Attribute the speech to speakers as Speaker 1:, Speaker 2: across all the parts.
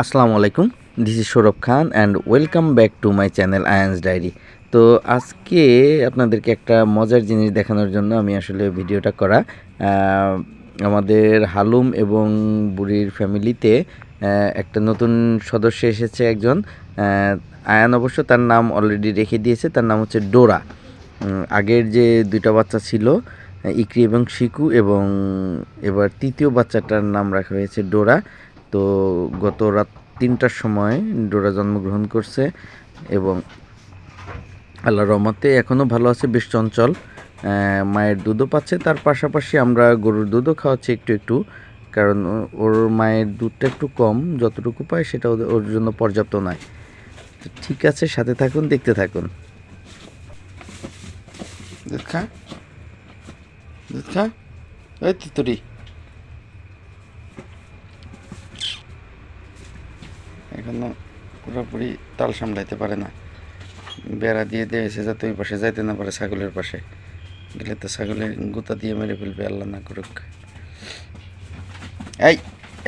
Speaker 1: আসসালামু আলাইকুম, this is Sourav Khan and welcome back to my channel Ayan's diary. তো আজকে আপনাদেরকে একটা মজার জিনিস দেখানোর জন্য আমি আসলে ভিডিওটা করা। আমাদের হালুম এবং বুড়ির ফ্যামিলিতে একটা নতুন সদস্য এসেছে একজন। আয়ান অবশ্য তার নাম অলরেডি রেখে দিয়েছে, তার নাম হচ্ছে ডোরা। আগের যে দুইটা বাচ্চা ছিল, ইকরি এবং শিকু, এবং এবার তৃতীয় বাচ্চাটার নাম রাখা হয়েছে ডোরা। তো গত রাত 3টার সময় ডোরা জন্মগ্রহণ করছে এবং আল্লাহর রহমতে এখনও ভালো আছে, বেশ চঞ্চল। মায়ের দুধও পাচ্ছে, তার পাশাপাশি আমরা গরুর দুধও খাওয়াচ্ছি একটু একটু, কারণ ওর মায়ের দুধটা একটু কম, যতটুকু পায় সেটা ওর জন্য পর্যাপ্ত নয়। তো ঠিক আছে, সাথে থাকুন, দেখতে থাকুন। দুধ খা, দুধ খা, ওই তুই এখনো পুরোপুরি তাল সামলাইতে পারে না। বেড়া দিয়ে দিয়েছে যাতে ওই পাশে যাইতে না পারে, ছাগলের পাশে গেলে তো ছাগলে গুতা দিয়ে মেরে ফেলবে, আল্লাহ না করুক। এই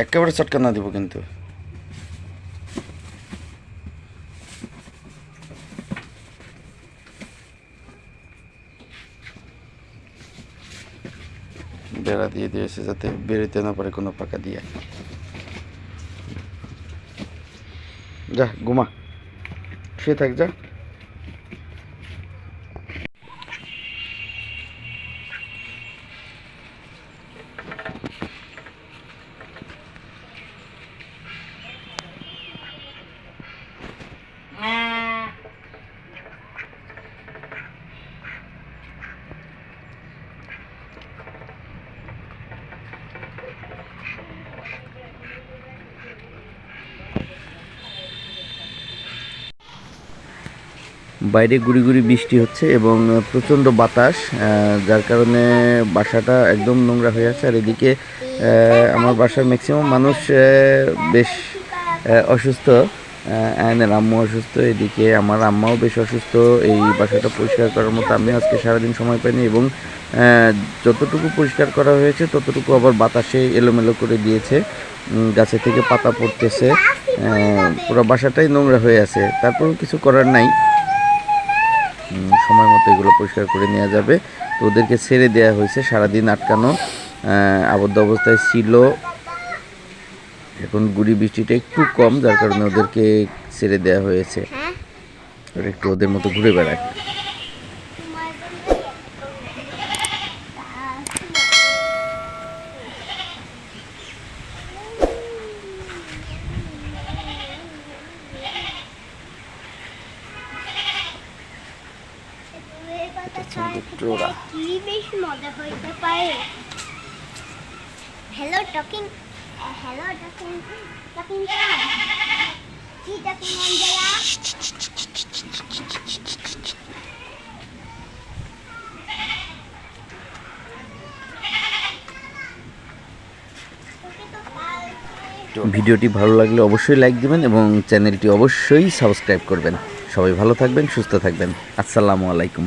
Speaker 1: একেবারে চটকা না দিব কিন্তু। বেড়া দিয়ে দিয়েছে যাতে বেরোতে না পারে কোনো পাকা দিয়ে। যা ঘুমা, শুয়ে থাক, যা। বাইরে গুড়ি গুড়ি বৃষ্টি হচ্ছে এবং প্রচণ্ড বাতাস, যার কারণে বাসাটা একদম নোংরা হয়ে আছে। আর এদিকে আমার বাসার ম্যাক্সিমাম মানুষ বেশ অসুস্থ। আয়নের আম্মু অসুস্থ, এদিকে আমার আম্মাও বেশ অসুস্থ। এই বাসাটা পরিষ্কার করার মতো আমি আজকে সারাদিন সময় পাইনি, এবং যতটুকু পরিষ্কার করা হয়েছে ততটুকু আবার বাতাসে এলোমেলো করে দিয়েছে, গাছে থেকে পাতা পড়তেছে, পুরো বাসাটাই নোংরা হয়ে আছে। তারপরেও কিছু করার নাই, সময় মতো এগুলো পরিষ্কার করে নেওয়া যাবে। তো ওদেরকে ছেড়ে দেওয়া হয়েছে, সারাদিন আটকানো আবদ্ধ অবস্থায় ছিল। এখন গুড়ি বৃষ্টিটা একটু কম, যার কারণে ওদেরকে ছেড়ে দেওয়া হয়েছে, আর একটু ওদের মতো ঘুরে বেড়ায়।
Speaker 2: Hello, talking. Hello, talking. Talking cat. See talking Angela.
Speaker 1: ভিডিওটি ভালো লাগলে অবশ্যই লাইক দিবেন এবং চ্যানেলটি অবশ্যই সাবস্ক্রাইব করবেন। সবাই ভালো থাকবেন, সুস্থ থাকবেন। আসসালামু আলাইকুম।